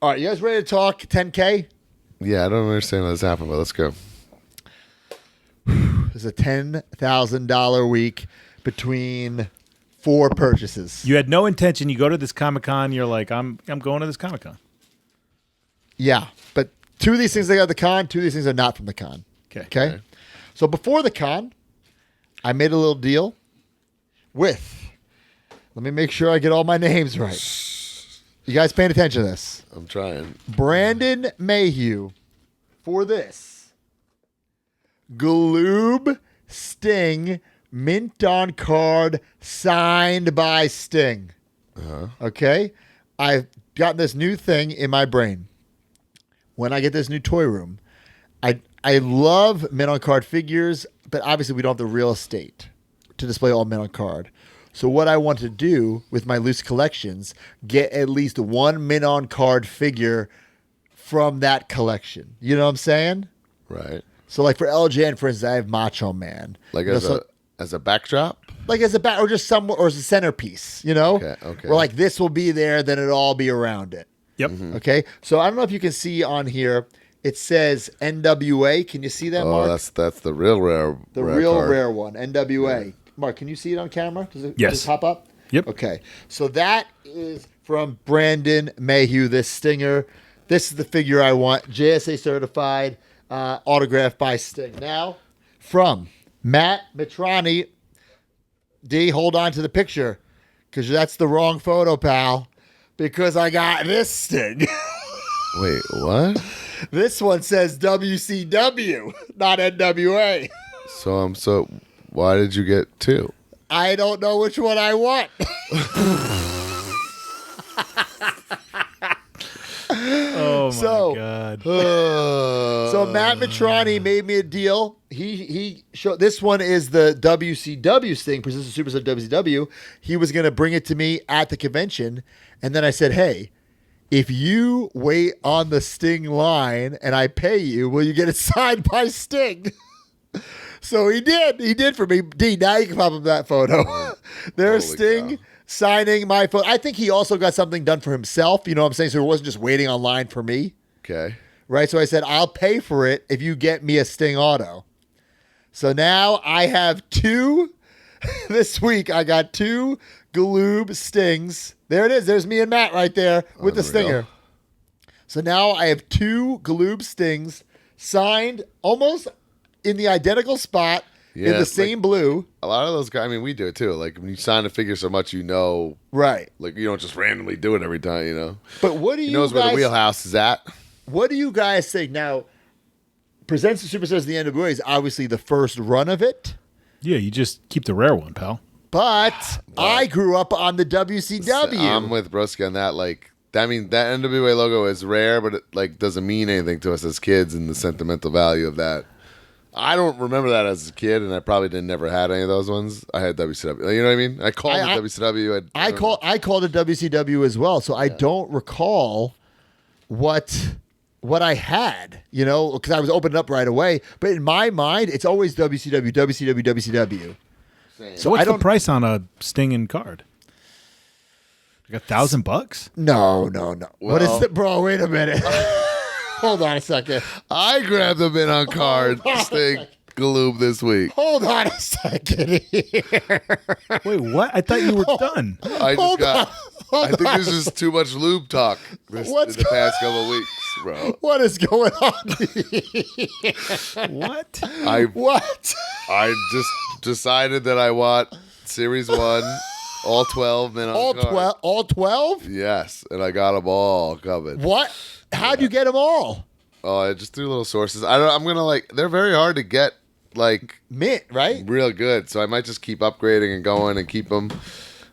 All right, you guys ready to talk 10K? Yeah, I don't understand how this happened, but let's go. It's a $10,000 week between 4 purchases. You had no intention. You go to this Comic-Con. You're like, I'm going to this Comic-Con. Yeah, but 2 of these things I got at the con, 2 of these things are not from the con. Okay. So before the con, I made a little deal with, let me make sure I get all my names right. You guys paying attention to this? I'm trying. Brandon Mayhew for this Galoob Sting mint on card signed by Sting. Okay? I've got this new thing in my brain. When I get this new toy room, I love mint on card figures, but obviously we don't have the real estate to display all mint on card. So what I want to do with my loose collections, get at least 1 mint on card figure from that collection. You know what I'm saying? Right. So like for LJN, for instance, I have Macho Man. Like You as a backdrop? like as a back or just some or as a centerpiece, you know? Okay. Where like this will be there, then it'll all be around it. Yep. Okay. So I don't know if you can see on here. It says NWA. Can you see that, Mark? that's the real rare. The rare real card. rare one, NWA. Mark, can you see it on camera? Does it Yes. pop up? Yep. Okay. So that is from Brandon Mayhew, this Stinger. This is the figure I want. JSA certified, autographed by Sting. Now, from Matt Mitrani. D, hold on to the picture because that's the wrong photo, pal. Because I got this Sting. Wait, what? This one says WCW, not NWA. So why did you get 2? I don't know which one I want. Oh, my God. So Matt Mitrani made me a deal. He showed this one is the WCW Sting, Persistent Super Sub WCW. He was going to bring it to me at the convention, and then I said, "Hey, if you wait on the Sting line and I pay you, will you get it signed by Sting?" So he did. He did for me. D, now you can pop up that photo. There's Holy Sting cow. signing my photo. I think he also got something done for himself. You know what I'm saying? So he wasn't just waiting online for me. Okay. Right? So I said, I'll pay for it if you get me a Sting auto. So now I have 2. This week I got 2 Galoob Stings. There it is. There's me and Matt right there with the Unreal. Stinger. So now I have 2 Galoob Stings signed almost in the identical spot in the same blue. A lot of those guys, I mean, we do it too. Like when you sign a figure so much, you know, Right. like you don't just randomly do it every time, you know. But what do He you knows guys, where the wheelhouse is at. what do you guys think? Now, Presents the Superstars of the NWA is obviously the first run of it. Yeah, you just keep the rare one, pal. But I grew up on the WCW. I'm with Broski on that. Like, I mean, that NWA logo is rare, but it like doesn't mean anything to us as kids and the sentimental value of that. I don't remember that as a kid, and I probably never had any of those ones. I had WCW. You know what I mean? I called it WCW. I called it WCW as well, so I don't recall what I had, you know, because I was opening up right away. But in my mind, it's always WCW, WCW, WCW. So what's the price on a Stinging card? Like $1,000? No. What is Well- it, bro? Wait a minute. Hold on a second. I grabbed them in on card Sting Galoob this week. Hold on a second here. Wait, what? I thought you were done. I just got. I think there's just too much lube talk in the past couple of weeks, bro. What is going on here? What? What? I just decided that I want Series 1, all 12 men on All card. 12? All 12? Yes, and I got them all covered. What? How'd you get them all? Oh, I just threw little sources. I'm gonna they're very hard to get Mint, right? real good, so I might just keep upgrading and going and keep them.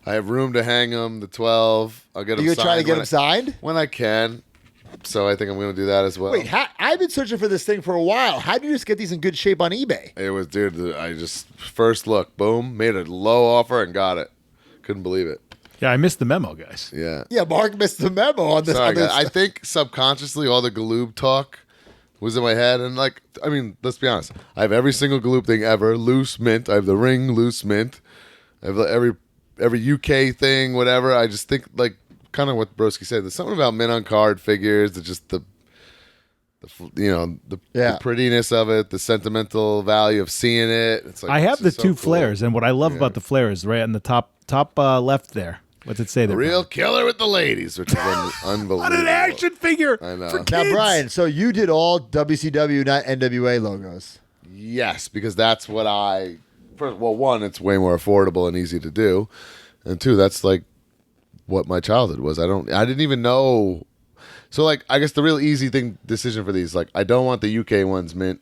I have room to hang them. The 12, I'll get them. You gonna try to get them signed? when I can. So I think I'm gonna do that as well. Wait, I've been searching for this thing for a while. How did you just get these in good shape on eBay? It was, dude. I just first look, boom, made a low offer and got it. Couldn't believe it. Yeah, I missed the memo, guys. Yeah. Yeah, Mark missed the memo on this. Sorry, on this. guys. I think subconsciously all the Galoob talk was in my head, and I mean, let's be honest. I have every single Galoob thing ever. Loose mint. I have the ring loose mint. I have every UK thing, whatever. I just think kind of what Broski said. There's something about mint on card figures. That just the prettiness of it, the sentimental value of seeing it. It's like, I have the so two cool. flares, and what I love about the flares, right on the top left there. What's it say there? A real killer with the ladies, which is unbelievable. What an action figure! I know. For Now, kids. Brian, so you did all WCW, not NWA logos. Yes, because that's what one, it's way more affordable and easy to do, and two, that's like what my childhood was. I didn't even know. So like, I guess the real easy decision for these, like, I don't want the UK ones mint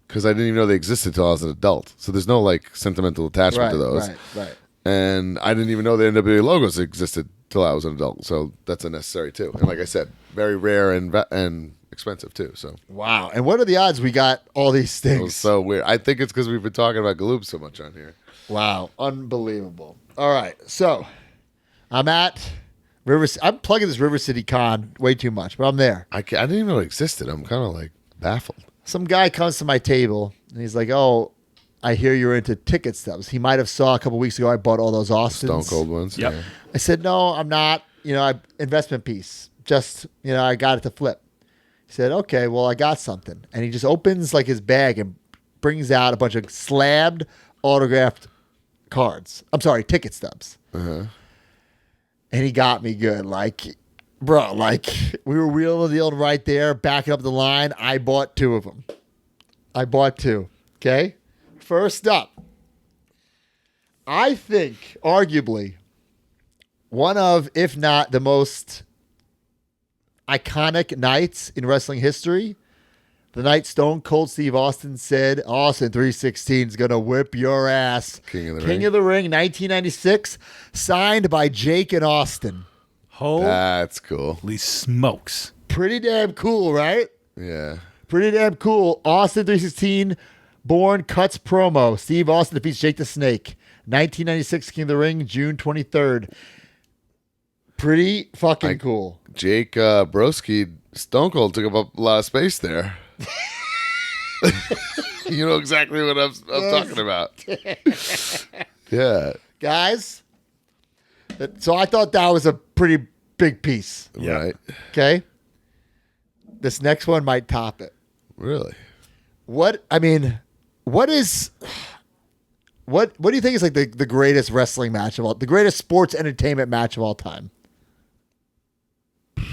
because I didn't even know they existed until I was an adult. So there's no like sentimental attachment to those. Right. And I didn't even know the NWA logos existed till I was an adult. So that's a necessary too. And like I said, very rare and expensive too. So Wow. And what are the odds we got all these it was things? so weird. I think it's because we've been talking about Galoob so much on here. Wow. Unbelievable. All right. So I'm at I'm plugging this River City Con way too much, but I'm there. I didn't even know it existed. I'm kind of like baffled. Some guy comes to my table and he's like, "Oh, I hear you're into ticket stubs." He might have saw a couple weeks ago I bought all those Austins. Stone Cold ones. Yep. Yeah. I said, "No, I'm not. Investment piece. Just, I got it to flip." He said, "Okay, well, I got something." And he just opens like his bag and brings out a bunch of slabbed autographed cards. I'm sorry, ticket stubs. Uh-huh. And he got me good. Like, bro, we were wheeling and dealing right there, backing up the line. I bought two of them. Okay? First up, I think, arguably, one of, if not the most iconic nights in wrestling history, the night Stone Cold Steve Austin said, "Austin 316 is going to whip your ass." King of the Ring, 1996, signed by Jake and Austin. Holy That's cool. smokes! Pretty damn cool, right? Yeah. Pretty damn cool. Austin 316, born cuts promo. Steve Austin defeats Jake the Snake. 1996, King of the Ring, June 23rd. Pretty fucking cool. Jake Broski, Stone Cold took up a lot of space there. You know exactly what I'm talking about. Yeah. Guys, so I thought that was a pretty big piece. Yeah. Right. Okay? This next one might top it. Really? What do you think is like the greatest wrestling match the greatest sports entertainment match of all time?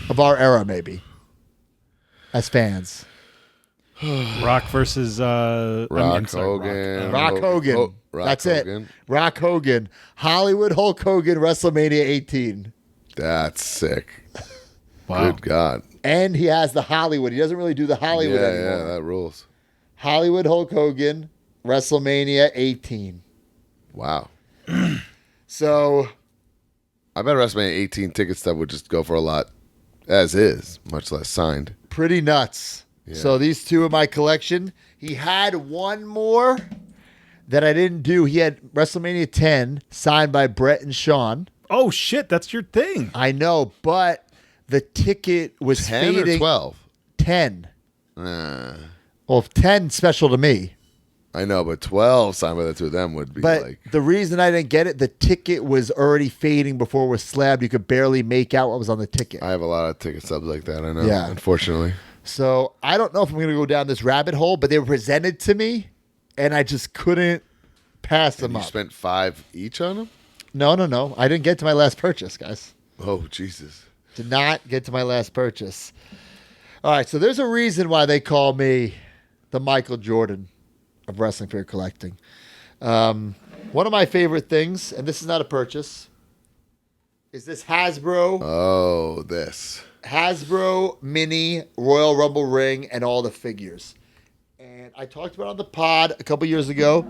Of our era, maybe. As fans. Rock versus Rock Hogan. Rock Hogan. Rock That's Hogan. it. Rock Hogan. Hollywood Hulk Hogan, WrestleMania 18. That's sick. Wow. Good God. And he has the Hollywood. He doesn't really do the Hollywood Yeah, anymore. yeah, that rules. Hollywood Hulk Hogan, WrestleMania 18. Wow. So, I bet WrestleMania 18 ticket stuff would just go for a lot as is, much less signed. pretty nuts. Yeah. So these two in my collection. He had one more that I didn't do. He had WrestleMania 10 signed by Brett and Sean. Oh shit, that's your thing. I know, but the ticket was 10 fading. or 12? 10. Well, 10 special to me. I know, but 12 signed by the two of them would be But like... the reason I didn't get it, the ticket was already fading before it was slabbed. You could barely make out what was on the ticket. I have a lot of ticket stubs like that, I know, Yeah. unfortunately. So I don't know if I'm going to go down this rabbit hole, but they were presented to me, and I just couldn't pass them You up. spent $5 each on them? No. I didn't get to my last purchase, guys. Oh, Jesus. Did not get to my last purchase. All right, so there's a reason why they call me the Michael Jordan of wrestling figure collecting. One of my favorite things, and this is not a purchase, is this Hasbro Oh, this. Mini Royal Rumble ring and all the figures. And I talked about it on the pod a couple years ago.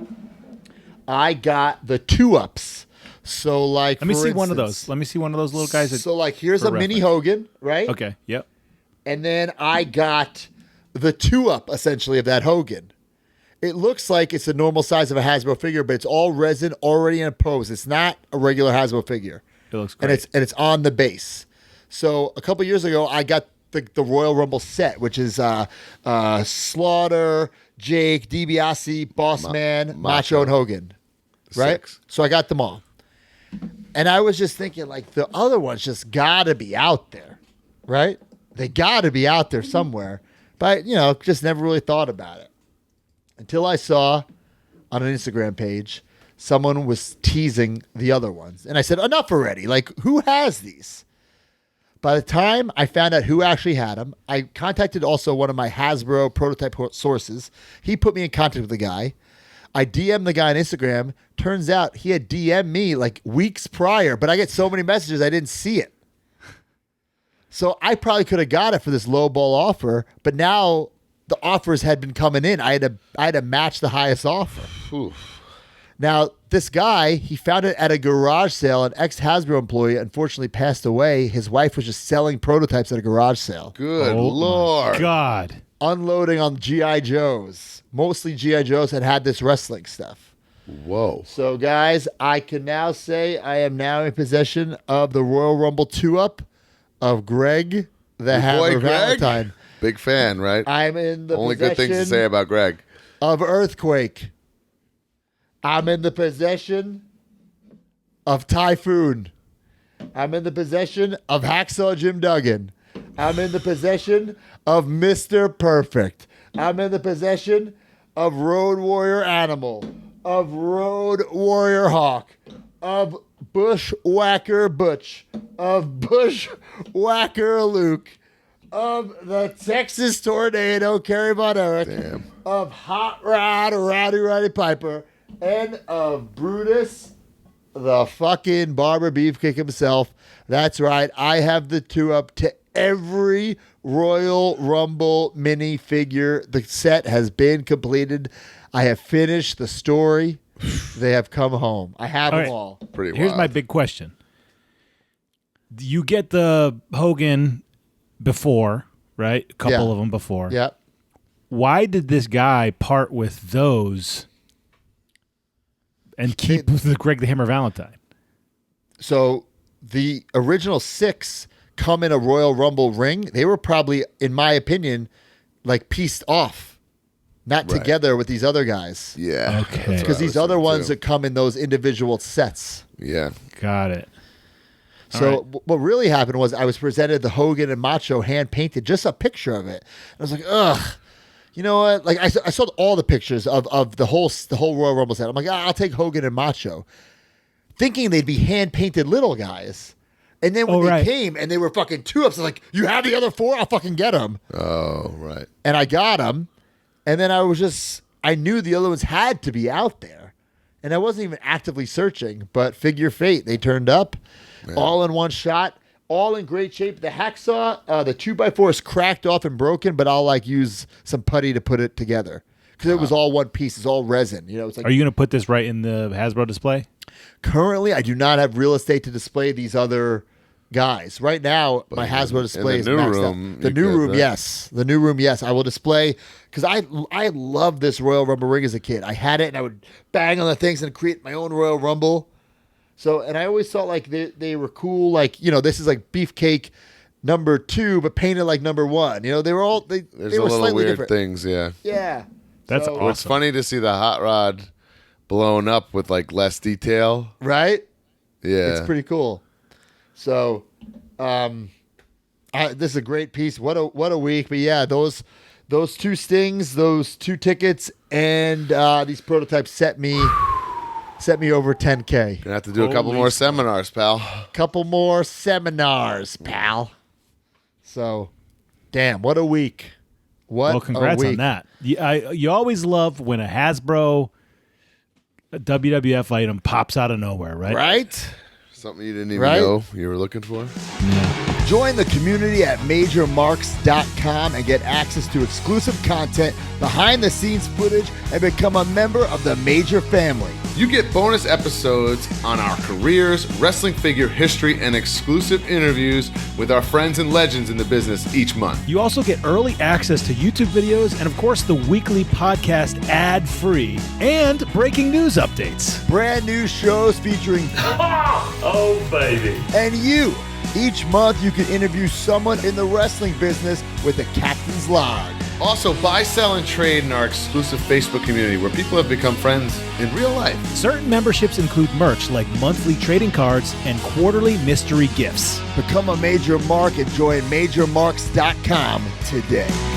I got the 2-ups. So like, Let me for see one of instance- those. Let me see one of those little guys. So like, here's for a mini reference. Hogan, right? Okay. Yep. And then I got the 2-up, essentially, of that Hogan. It looks like it's the normal size of a Hasbro figure, but it's all resin already in a pose. It's not a regular Hasbro figure. It looks great. And it's on the base. So a couple years ago, I got the Royal Rumble set, which is Slaughter, Jake, DiBiase, Boss Man, Macho, and Hogan. Right? 6. So I got them all. And I was just thinking, like, the other ones just got to be out there, right? They got to be out there somewhere. But, you know, just never really thought about it. Until I saw on an Instagram page, someone was teasing the other ones. And I said, enough already. Like, who has these? By the time I found out who actually had them, I contacted also one of my Hasbro prototype sources. He put me in contact with the guy. I DM'd the guy on Instagram. Turns out he had DM'd me like weeks prior, but I get so many messages I didn't see it. So I probably could have got it for this low ball offer, but now the offers had been coming in. I had to match the highest offer. Oof. Now, this guy, he found it at a garage sale. An ex-Hasbro employee unfortunately passed away. His wife was just selling prototypes at a garage sale. Good Lord. God. Unloading on G.I. Joes. Mostly G.I. Joes had this wrestling stuff. Whoa. So, guys, I can now say I am now in possession of the Royal Rumble 2-up of Greg the Your Hammer boy Greg? Valentine. Big fan, right? I'm in the Only good things to say about Greg. of Earthquake. I'm in the possession of Typhoon. I'm in the possession of Hacksaw Jim Duggan. I'm in the possession of Mr. Perfect. I'm in the possession of Road Warrior Animal, of Road Warrior Hawk, of Bushwhacker Butch, of Bushwhacker Luke, of the Texas Tornado, Kerry Von Erich, Damn. of Hot Rod, Rowdy Piper, and of Brutus, the fucking Barber Beefcake himself. That's right. I have the 2-up to every Royal Rumble mini figure. The set has been completed. I have finished the story. They have come home. I have them all. Pretty Here's wild. my big question. You get the Hogan before, right? A couple Yeah. of them before. Yep. Why did this guy part with those and keep the Greg the Hammer Valentine? So the original 6 come in a Royal Rumble ring. They were probably, in my opinion, like pieced off, not Right. together with these other guys. Yeah. Okay. that's what Because I these was other thinking, ones too. that come in those individual sets. Yeah. Got it. So All what really happened was I was presented the Hogan and Macho hand painted, just a picture of it. I was like, ugh. You know what? Like I saw all the pictures of the whole Royal Rumble set. I'm like, I'll take Hogan and Macho, thinking they'd be hand painted little guys. And then when they came and they were fucking 2-ups, I was like, you have the other 4? I'll fucking get them. Oh, right. And I got them. And then I knew the other ones had to be out there. And I wasn't even actively searching, but figure fate, they turned up all in one shot, all in great shape. The hacksaw, the 2x4 is cracked off and broken, but I'll like use some putty to put it together because it was all one piece. It's all resin. You know, it's like Are you going to put this right in the Hasbro display? currently I do not have real estate to display these other guys. Right now, my Hasbro display is in the new maxed room, out. The you new could, room, right? yes. The new room, yes. I will display because I loved this Royal Rumble ring as a kid. I had it and I would bang on the things and create my own Royal Rumble. So, and I always thought like they were cool. Like, you know, this is like Beefcake number 2, but painted like number 1. You know, they were all they There's they a were little slightly weird different. things, yeah. Yeah, That's So- awesome. Well, it's funny to see the hot rod blown up with like less detail. right. Yeah. It's pretty cool. So, this is a great piece. What a week. But yeah, those 2 stings, those 2 tickets, and these prototypes set me over 10K. Gonna have to do a couple Holy more seminars, pal. Couple more seminars, pal. So, damn, what a week. What Well, congrats a week. on that. You always love when a Hasbro WWF item pops out of nowhere, right? Right? Something you didn't even Right? know you were looking for. Join the community at MajorMarks.com and get access to exclusive content, behind-the-scenes footage, and become a member of the Major family. You get bonus episodes on our careers, wrestling figure history, and exclusive interviews with our friends and legends in the business each month. You also get early access to YouTube videos and, of course, the weekly podcast ad-free and breaking news updates. Brand new shows featuring Oh, baby. and you Each month, you can interview someone in the wrestling business with a captain's log. Also, buy, sell, and trade in our exclusive Facebook community where people have become friends in real life. Certain memberships include merch like monthly trading cards and quarterly mystery gifts. Become a Major Mark and join MajorMarks.com today.